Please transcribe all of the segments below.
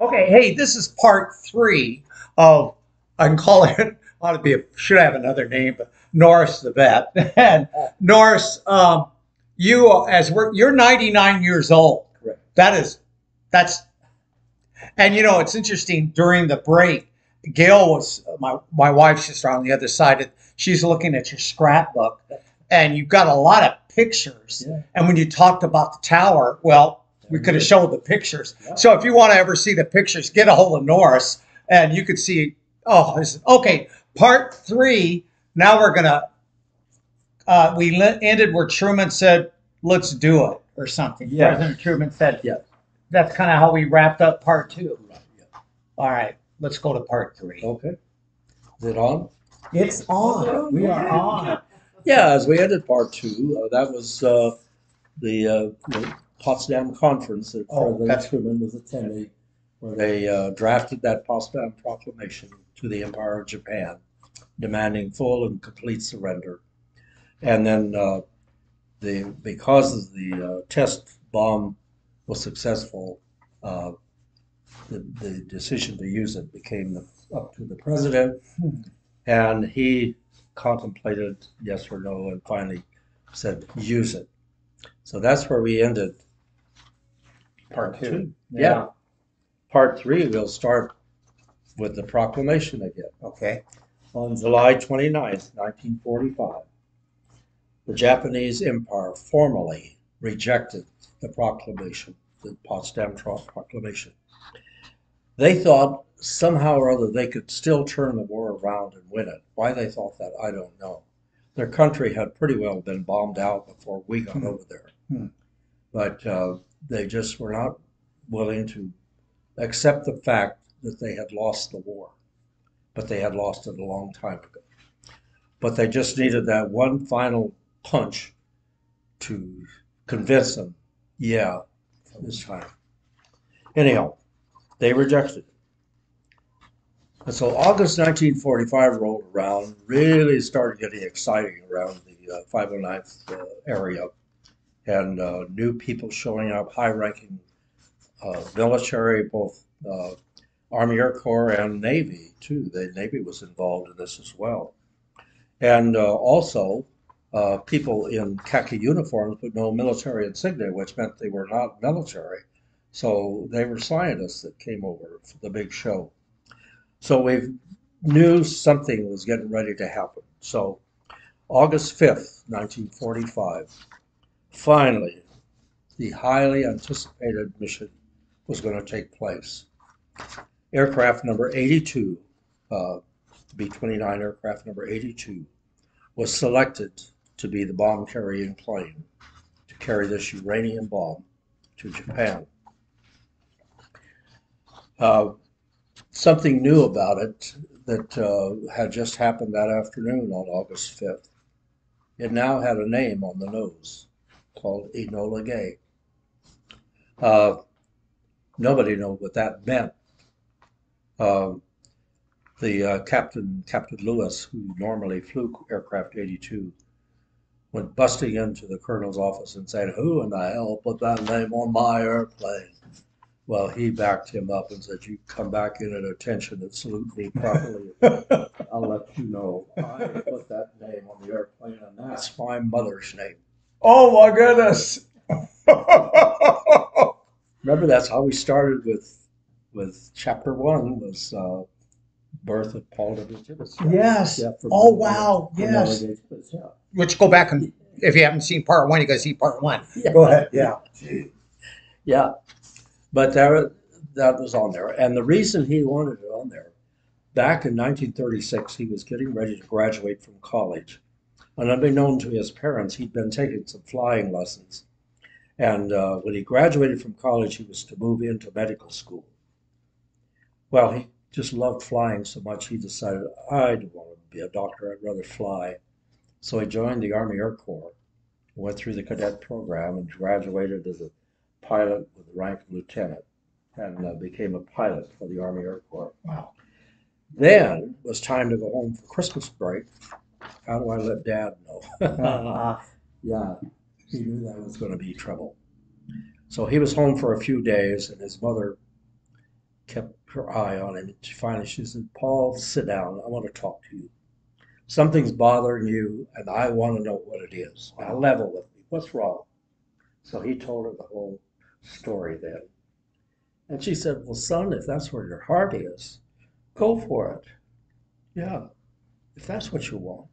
Okay, hey, this is part three of, I can call it, ought to be, should have another name, but Norris the vet. And Norris, you're 99 years old. Correct. That's, and it's interesting during the break, Gail was, my wife's sister on the other side, she's looking at your scrapbook and you've got a lot of pictures. Yeah. And when you talked about the tower, well, we could have showed the pictures. Yeah. So if you want to ever see the pictures, get a hold of Norris and you could see. Oh, okay. Part three. Now we're gonna. Ended where Truman said, "Let's do it," or something. Yeah. President Truman said, "Yeah." That's kind of how we wrapped up part two. Right. Yeah. All right. Let's go to part three. Okay. Is it on? It's on. We are on. Yeah. As we ended part two, that was the Potsdam Conference that President Truman was attending, where they drafted that Potsdam Proclamation to the Empire of Japan, demanding full and complete surrender. And then because the test bomb was successful, the decision to use it became up to the president, and he contemplated yes or no, and finally said use it. So that's where we ended part two. Yeah. Part three, we'll start with the proclamation again. Okay. On July 29th, 1945, the Japanese Empire formally rejected the proclamation, the Potsdam Proclamation. They thought somehow or other they could still turn the war around and win it. Why they thought that, I don't know. Their country had pretty well been bombed out before we got over there. But they just were not willing to accept the fact that they had lost the war. But they had lost it a long time ago. But they just needed that one final punch to convince them, yeah, this time. Anyhow, they rejected it. And so August 1945 rolled around, really started getting exciting around the 509th area, and new people showing up, high-ranking military, both Army Air Corps and Navy, too. The Navy was involved in this as well. And also people in khaki uniforms with no military insignia, which meant they were not military. So they were scientists that came over for the big show. So we knew something was getting ready to happen. So August 5th, 1945, finally, the highly anticipated mission was going to take place. Aircraft number 82, B-29 aircraft number 82, was selected to be the bomb-carrying plane to carry this uranium bomb to Japan. Something new about it that had just happened that afternoon on August 5th. It now had a name on the nose called Enola Gay. Nobody knew what that meant. Captain Lewis, who normally flew aircraft 82, went busting into the colonel's office and said, "Who in the hell put that name on my airplane?" Well, he backed him up and said, "You come back in at attention and salute me properly. I'll let you know. I put that name on the airplane, and that's my mother's name." Oh, my goodness. Remember, that's how we started with chapter one, was birth of Paul W. Tibbetts. Yes. Yeah, oh, wow. Yes. Yeah. Which go back and, if you haven't seen part one, you got to see part one. Yeah. Go ahead. Yeah. Yeah. But that was on there. And the reason he wanted it on there, back in 1936, he was getting ready to graduate from college. And unbeknown to his parents, he'd been taking some flying lessons. And when he graduated from college, he was to move into medical school. Well, he just loved flying so much, he decided, I don't want to be a doctor, I'd rather fly. So he joined the Army Air Corps, went through the cadet program, and graduated as a pilot with the rank of lieutenant, and became a pilot for the Army Air Corps. Wow. Then it was time to go home for Christmas break. How do I let Dad know? Yeah, he knew that was going to be trouble. So he was home for a few days, and his mother kept her eye on him. And she said, Paul, sit down. I want to talk to you. Something's bothering you, and I want to know what it is. Now, level with me. What's wrong? So he told her the whole story then. And she said, well, son, if that's where your heart is, go for it. Yeah, if that's what you want.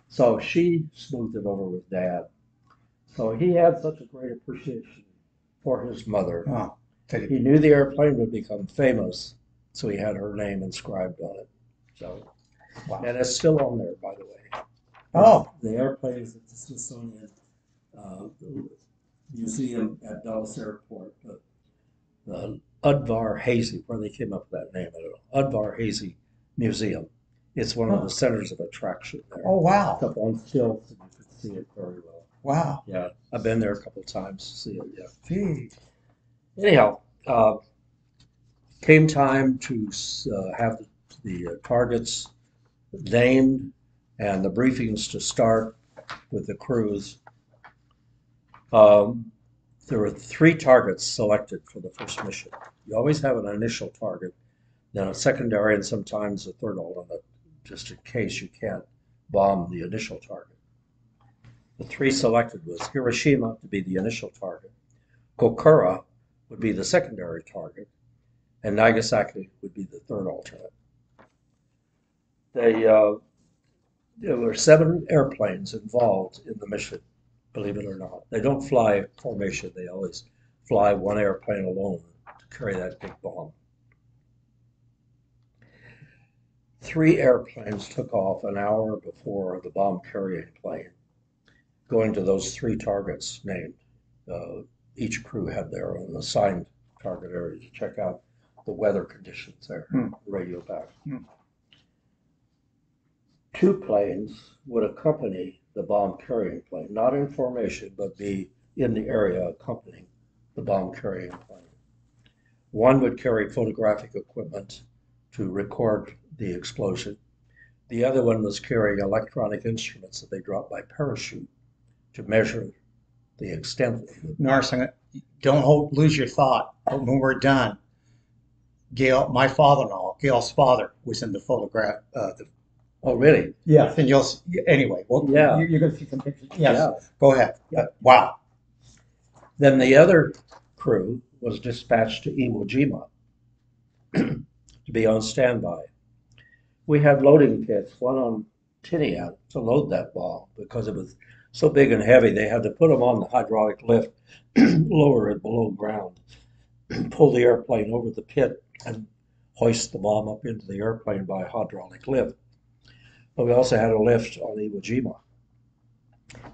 So she smoothed it over with Dad. So he had such a great appreciation for his mother. Oh, He knew the airplane would become famous, so he had her name inscribed on it. So, wow. and it's still on there, by the way. Oh, The airplane is at the Smithsonian Museum at Dulles Airport. The Udvar Hazy, where they came up with that name, I don't know. Udvar Hazy Museum. It's one of the centers of attraction there. oh, wow. It's up on stilts, and you can see it very well. Wow. Yeah, I've been there a couple of times to see it. Yeah. Gee. Anyhow, came time to have the targets named and the briefings to start with the crews. There were 3 targets selected for the first mission. You always have an initial target, then a secondary, and sometimes a third alternate, just in case you can't bomb the initial target. The 3 selected was Hiroshima to be the initial target, Kokura would be the secondary target, and Nagasaki would be the third alternate. There were 7 airplanes involved in the mission, believe it or not. They don't fly formation. They always fly one airplane alone to carry that big bomb. 3 airplanes took off an hour before the bomb carrying plane, going to those 3 targets named. Each crew had their own assigned target area to check out the weather conditions there, radio back. 2 planes would accompany the bomb carrying plane, not in formation, but be in the area accompanying the bomb carrying plane. One would carry photographic equipment to record the explosion. The other one was carrying electronic instruments that they dropped by parachute to measure the extent. Norris, don't lose your thought. But when we're done, Gail, my father-in-law, Gail's father, was in the photograph. Oh, really? Yes, and you'll anyway. Well, yeah, you're going to see some pictures. Yes, yeah. Go ahead. Yeah. Wow. Then the other crew was dispatched to Iwo Jima to be on standby. We had loading pits, one on Tinian, to load that bomb because it was so big and heavy. They had to put them on the hydraulic lift, lower it below ground, pull the airplane over the pit, and hoist the bomb up into the airplane by hydraulic lift. But we also had a lift on Iwo Jima.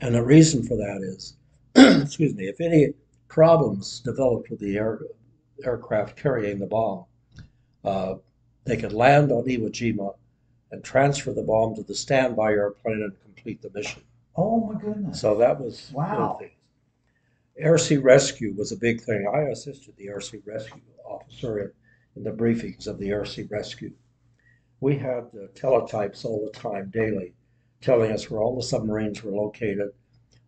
And the reason for that is, excuse me, if any problems developed with the aircraft carrying the bomb, they could land on Iwo Jima and transfer the bomb to the standby airplane and complete the mission. Oh my goodness. So that was wow. thing. Air Sea Rescue was a big thing. I assisted the Air Sea Rescue officer in the briefings of the Air Sea Rescue. We had teletypes all the time, daily, telling us where all the submarines were located,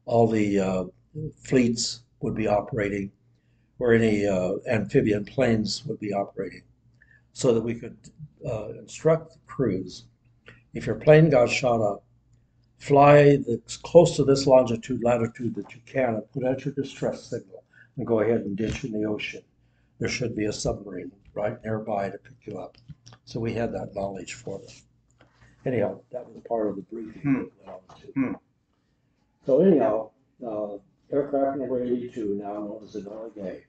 all the fleets would be operating, where any amphibian planes would be operating, so that we could instruct the crews. If your plane got shot up, fly close to this longitude, latitude that you can, and put out your distress signal, and go ahead and ditch in the ocean. There should be a submarine right nearby to pick you up. So we had that knowledge for them. Anyhow, that was part of the briefing that went on too. So anyhow, aircraft number 82, now known as the Norris,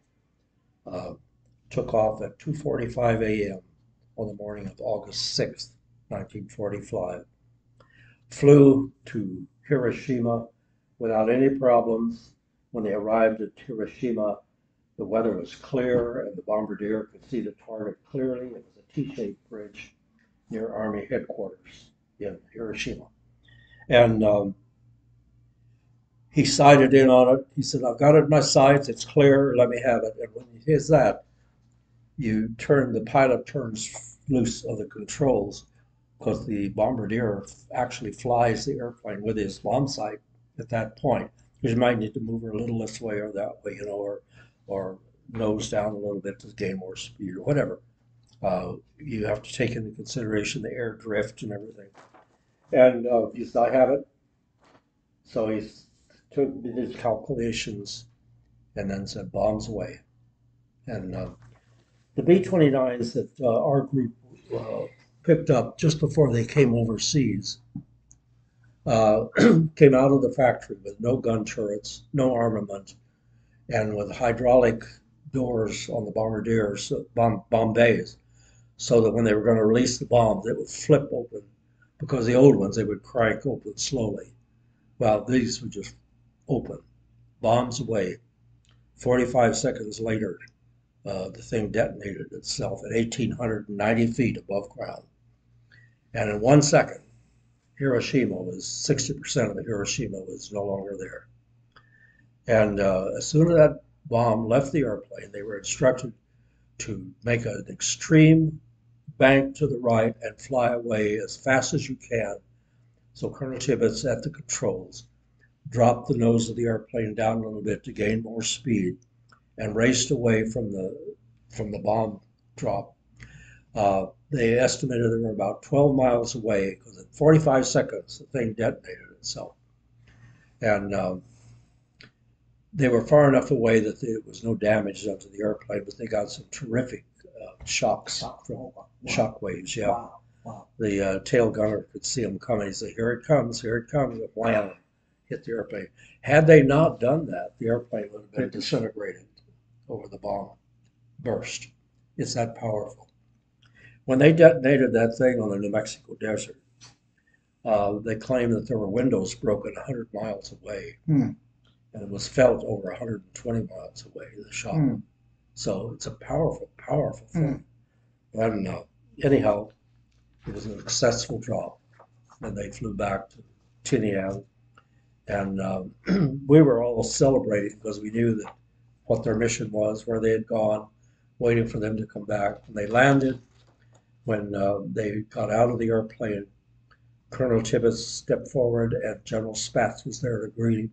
took off at 2:45 a.m. on the morning of August 6th, 1945. Flew to Hiroshima without any problems. When they arrived at Hiroshima, the weather was clear and the bombardier could see the target clearly. It was a T-shaped bridge near Army headquarters in Hiroshima. And he sighted in on it. He said, I've got it in my sights. It's clear. Let me have it. And when he hears that, the pilot turns loose of the controls, because the bombardier actually flies the airplane with his bomb sight at that point. Because you might need to move her a little this way or that way, or nose down a little bit to gain more speed or whatever. You have to take into consideration the air drift and everything. And he said, I have it. So he took his calculations and then said, bombs away. And the B-29s that our group picked up just before they came overseas came out of the factory with no gun turrets, no armament, and with hydraulic doors on the bombardiers, bomb bays, so that when they were going to release the bombs, it would flip open, because the old ones, they would crank open slowly. Well, these would just open, bombs away. 45 seconds later, the thing detonated itself at 1,890 feet above ground. And in 1 second, Hiroshima was 60% of the Hiroshima was no longer there. And as soon as that bomb left the airplane, they were instructed to make an extreme bank to the right and fly away as fast as you can. So Colonel Tibbets at the controls dropped the nose of the airplane down a little bit to gain more speed and raced away from the bomb drop. They estimated they were about 12 miles away, because in 45 seconds the thing detonated itself. And they were far enough away that there was no damage done to the airplane, but they got some terrific shocks from shock waves. Yeah. Wow. Wow. The tail gunner could see them coming. He said, here it comes, and wham, hit the airplane. Had they not done that, the airplane would have been disintegrated over the bomb burst. It's that powerful. When they detonated that thing on the New Mexico desert, they claimed that there were windows broken 100 miles away. And it was felt over 120 miles away, the shock. So it's a powerful, powerful thing. And anyhow, it was a successful drop. And they flew back to Tinian. And we were all celebrating, because we knew that what their mission was, where they had gone, waiting for them to come back. When they landed, when they got out of the airplane, Colonel Tibbets stepped forward, and General Spatz was there to greet him.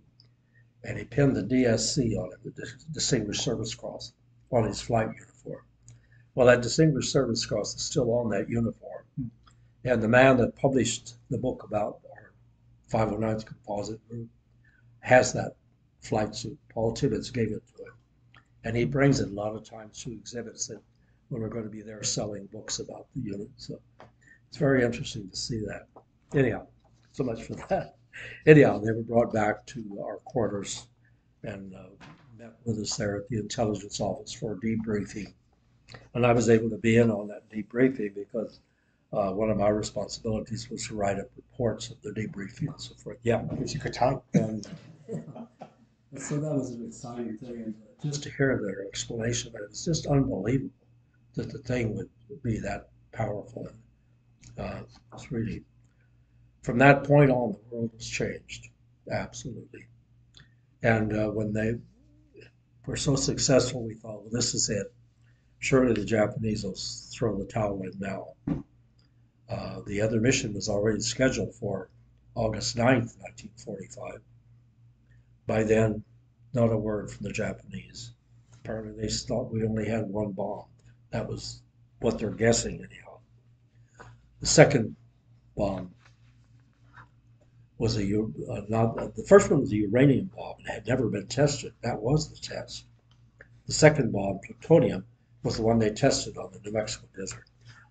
And he pinned the DSC on it, the Distinguished Service Cross, on his flight uniform. Well, that Distinguished Service Cross is still on that uniform. And the man that published the book about our 509th Composite Group has that flight suit. Paul Tibbets gave it to him. And he brings it a lot of times to exhibits that when we're going to be there selling books about the unit. So it's very interesting to see that. Anyhow, so much for that. Anyhow, they were brought back to our quarters and met with us there at the intelligence office for a debriefing. And I was able to be in on that debriefing, because one of my responsibilities was to write up reports of the debriefing and so forth. Yeah. Because you could type. And so that was an exciting thing. And just to hear their explanation of it, it's just unbelievable that the thing would be that powerful. It's really, from that point on, the world has changed, absolutely. And when they were so successful, we thought, well, this is it. Surely the Japanese will throw the towel in now. The other mission was already scheduled for August 9th, 1945. By then, not a word from the Japanese. Apparently they thought we only had one bomb. That was what they're guessing anyhow. The second bomb was the first one was a uranium bomb. It had never been tested. That was the test. The second bomb, plutonium, was the one they tested on the New Mexico desert.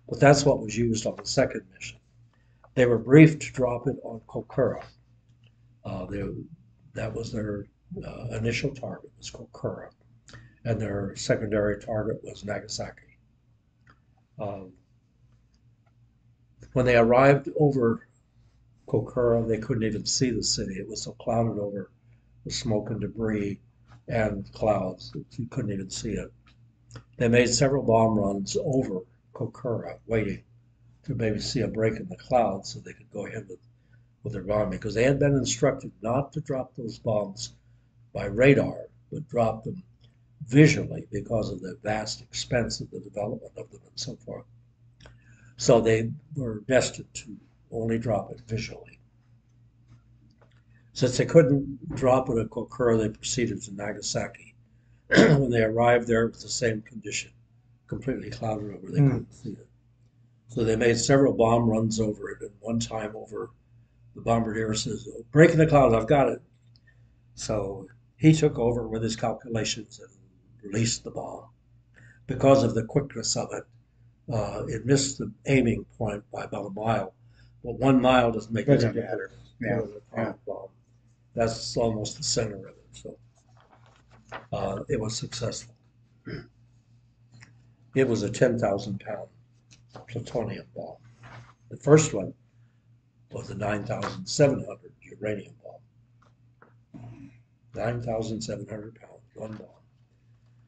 But that's what was used on the second mission. They were briefed to drop it on Kokura. That was their initial target, was Kokura. And their secondary target was Nagasaki. When they arrived over Kokura, they couldn't even see the city. It was so clouded over with smoke and debris and clouds that you couldn't even see it. They made several bomb runs over Kokura, waiting to maybe see a break in the clouds so they could go ahead with their bombing, because they had been instructed not to drop those bombs by radar, but drop them visually because of the vast expense of the development of them and so forth. So they were destined to only drop it visually. Since they couldn't drop it at Kokura, they proceeded to Nagasaki. When they arrived there, it was the same condition, completely clouded over. They couldn't see it. So they made several bomb runs over it, and one time over, the bombardier says, "Breaking the clouds, I've got it." So he took over with his calculations and released the bomb. Because of the quickness of it, it missed the aiming point by about a mile. But 1 mile doesn't make any Doesn't difference. matter. Yeah. It was a atomic bomb. That's almost the center of it. So it was successful. It was a 10,000-pound plutonium bomb. The first one was a 9,700 uranium bomb. 9,700 pounds, one bomb.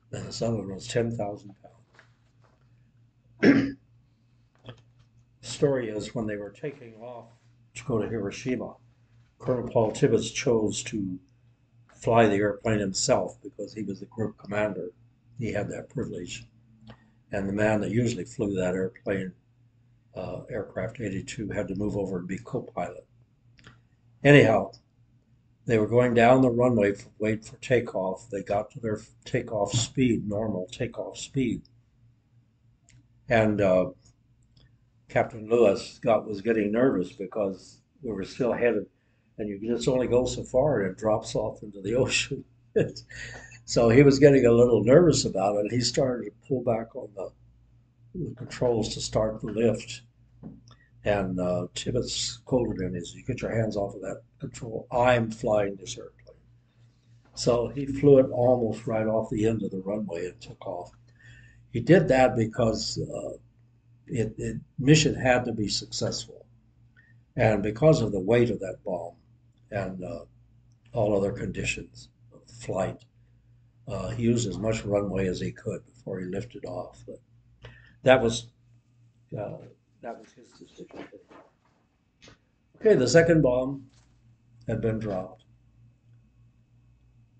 Then the other one was 10,000 pounds. The story is when they were taking off to go to Hiroshima, Colonel Paul Tibbets chose to fly the airplane himself because he was the group commander. He had that privilege. And the man that usually flew that airplane, aircraft 82, had to move over and be co-pilot. Anyhow, they were going down the runway to wait for takeoff. They got to their takeoff speed, normal takeoff speed. And Captain Lewis was getting nervous because we were still headed, and you just only go so far and it drops off into the ocean. So he was getting a little nervous about it. He started to pull back on the controls to start the lift. And Tibbets scolded him, "You get your hands off of that control. I'm flying this airplane." So he flew it almost right off the end of the runway and took off. He did that because mission had to be successful. And because of the weight of that bomb and all other conditions of flight, he used as much runway as he could before he lifted off. But that was his decision. Okay, the second bomb had been dropped.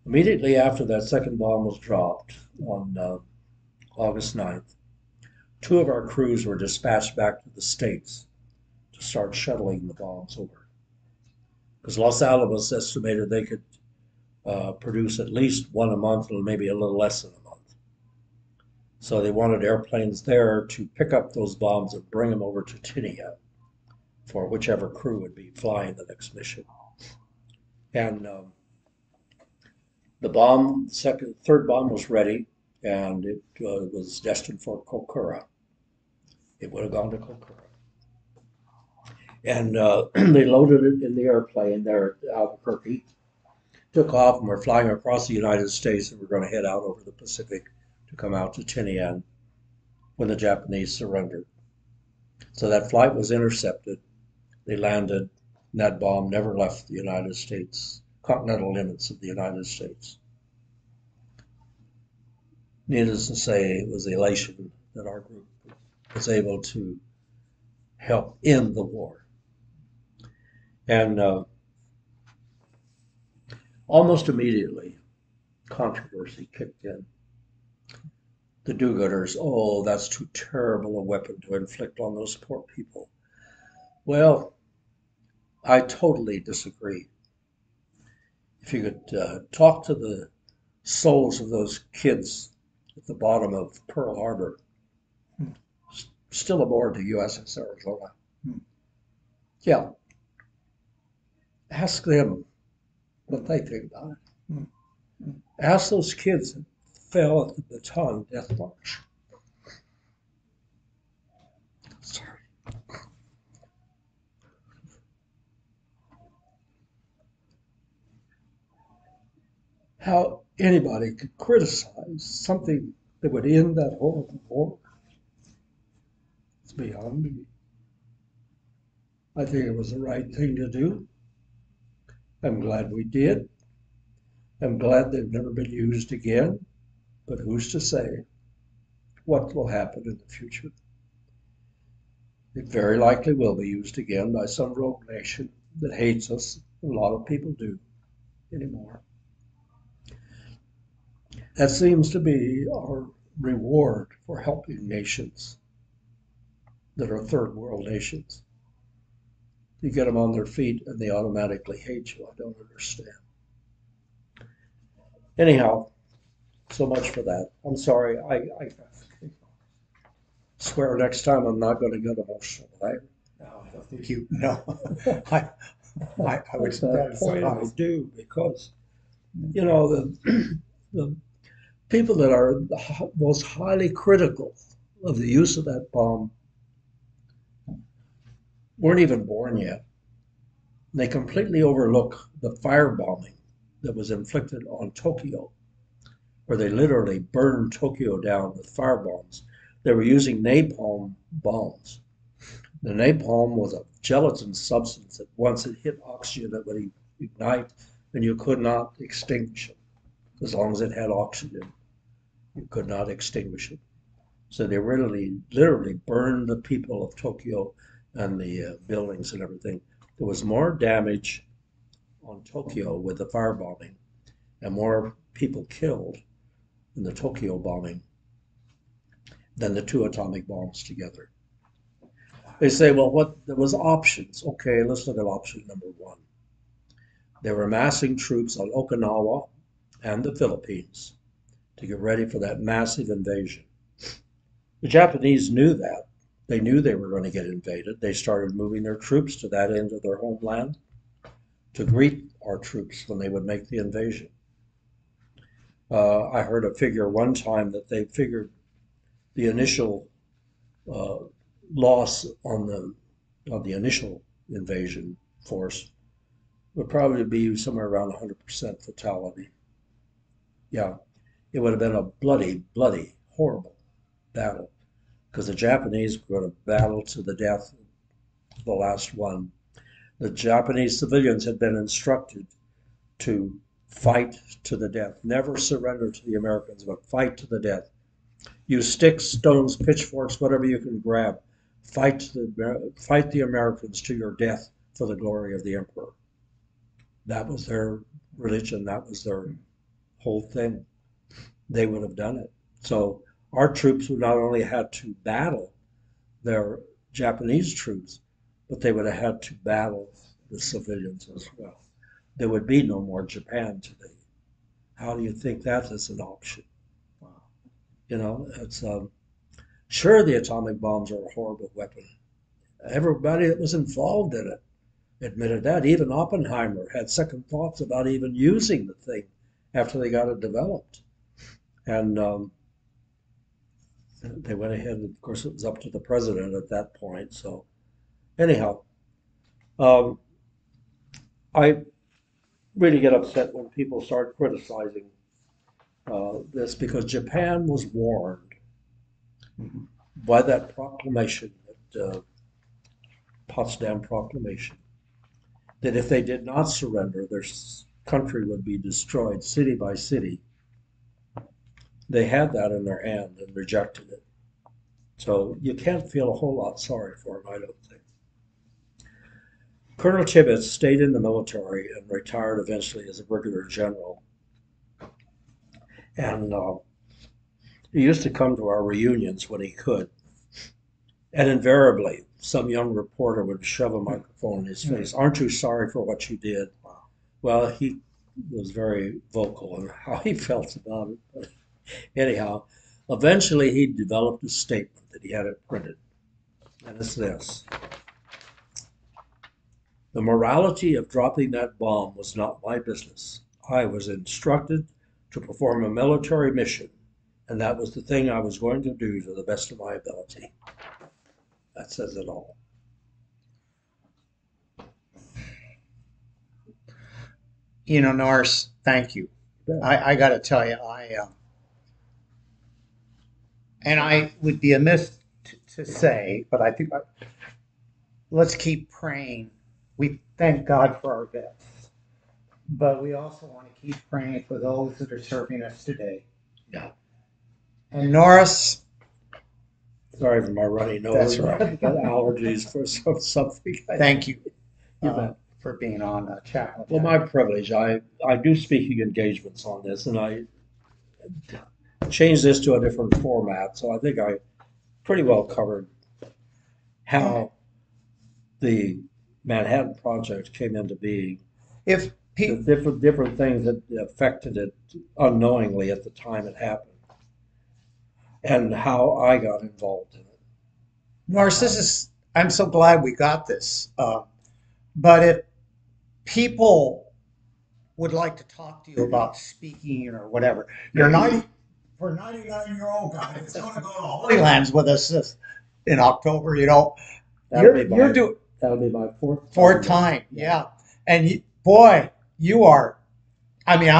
Immediately after that second bomb was dropped on August 9th, two of our crews were dispatched back to the States to start shuttling the bombs over. Because Los Alamos estimated they could produce at least one a month, or maybe a little less than a month. So they wanted airplanes there to pick up those bombs and bring them over to Tinian for whichever crew would be flying the next mission. And the third bomb was ready, and it was destined for Kokura. It would have gone to Kokura. And they loaded it in the airplane there at Albuquerque, took off, and we're flying across the United States, and we're going to head out over the Pacific to come out to Tinian when the Japanese surrendered. So that flight was intercepted. They landed, and that bomb never left the United States, continental limits of the United States. Needless to say, it was the elation that our group was able to help end the war. And almost immediately, controversy kicked in. The do-gooders, "Oh, that's too terrible a weapon to inflict on those poor people." Well, I totally disagree. If you could talk to the souls of those kids at the bottom of Pearl Harbor, still aboard the USS Arizona, yeah, ask them what they think about it. Ask those kids that fell at the Bataan Death March. Sorry. How anybody could criticize something that would end that horrible war. It's beyond me. I think it was the right thing to do. I'm glad we did. I'm glad they've never been used again, but who's to say what will happen in the future? It very likely will be used again by some rogue nation that hates us. A lot of people do anymore. That seems to be our reward for helping nations that are third world nations. You get them on their feet and they automatically hate you. I don't understand. Anyhow, So much for that. I'm sorry. I swear next time I'm not going to get emotional. No, I don't think you. No, I, I would. At that That's point, I surprised. do because you know the people that are most highly critical of the use of that bomb weren't even born yet. They completely overlook the firebombing that was inflicted on Tokyo, where they literally burned Tokyo down with firebombs. They were using napalm bombs. The napalm was a gelatin substance that once it hit oxygen, it would ignite, and you could not extinguish it. As long as it had oxygen, you could not extinguish it. So they really, literally burned the people of Tokyo and the buildings and everything. There was more damage on Tokyo with the firebombing and more people killed in the Tokyo bombing than the two atomic bombs together. They say, well, what there was options. Okay, let's look at option number one. They were amassing troops on Okinawa and the Philippines to get ready for that massive invasion. The Japanese knew that. They knew they were going to get invaded. They started moving their troops to that end of their homeland to greet our troops when they would make the invasion. I heard a figure one time that they figured the initial uh, loss on the initial invasion force would probably be somewhere around 100% fatality. Yeah, it would have been a bloody, bloody, horrible battle because the Japanese were going to battle to the death, the last one. The Japanese civilians had been instructed to fight to the death, never surrender to the Americans, but fight to the death. Use sticks, stones, pitchforks, whatever you can grab. Fight the Americans to your death for the glory of the emperor. That was their religion. That was their whole thing. They would have done it. So our troops would not only had to battle their Japanese troops, but they would have had to battle the civilians as well. There would be no more Japan today. How do you think that is an option? Wow. You know, it's sure the atomic bombs are a horrible weapon. Everybody that was involved in it admitted that. Even Oppenheimer had second thoughts about even using the thing after they got it developed. And they went ahead. Of course, it was up to the president at that point. So anyhow, um, I really get upset when people start criticizing this because Japan was warned by that proclamation, that Potsdam Proclamation, that if they did not surrender, their country would be destroyed city by city. They had that in their hand and rejected it. So you can't feel a whole lot sorry for them, I don't think. Colonel Tibbets stayed in the military and retired eventually as a brigadier general. And he used to come to our reunions when he could. And invariably, some young reporter would shove a microphone in his face. Aren't you sorry for what you did? Well, he was very vocal on how he felt about it. But anyhow, eventually he developed a statement that he had it printed. And it's this: the morality of dropping that bomb was not my business. I was instructed to perform a military mission, and that was the thing I was going to do to the best of my ability. That says it all. You know, Norris, thank you. I got to tell you, and I would be amiss to say, but I think let's keep praying. We thank God for our vets, but we also want to keep praying for those that are serving us today. Yeah. And Norris, Sorry for my runny that's nose. right. I've got allergies for something. Thank you You bet. for being on Chaplain. Well, my privilege. I do speaking engagements on this, and I changed this to a different format. So I think I pretty well covered how the Manhattan Project came into being. If the different things that affected it unknowingly at the time it happened, and how I got involved in it. Norris, I'm so glad we got this. But if people would like to talk to you about speaking or whatever, you're 90, for a 99-year-old guy that's going to go to Holy Lands with us in October, That'll be my fourth time. Yeah. And boy, you are, I mean,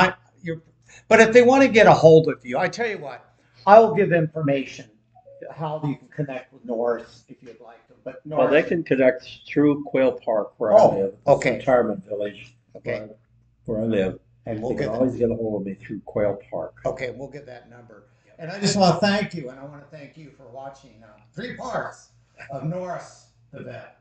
but if they want to get a hold of you, I tell you what, I will give information how you can connect with Norris if you'd like to. But Well, Norris, they can connect through Quail Park where I live. It's okay. retirement village Okay. where I live. And they can always get a hold of me through Quail Park. Okay, we'll get that number. And I just want to thank you, and I want to thank you for watching 3 parts of Norris the Vet.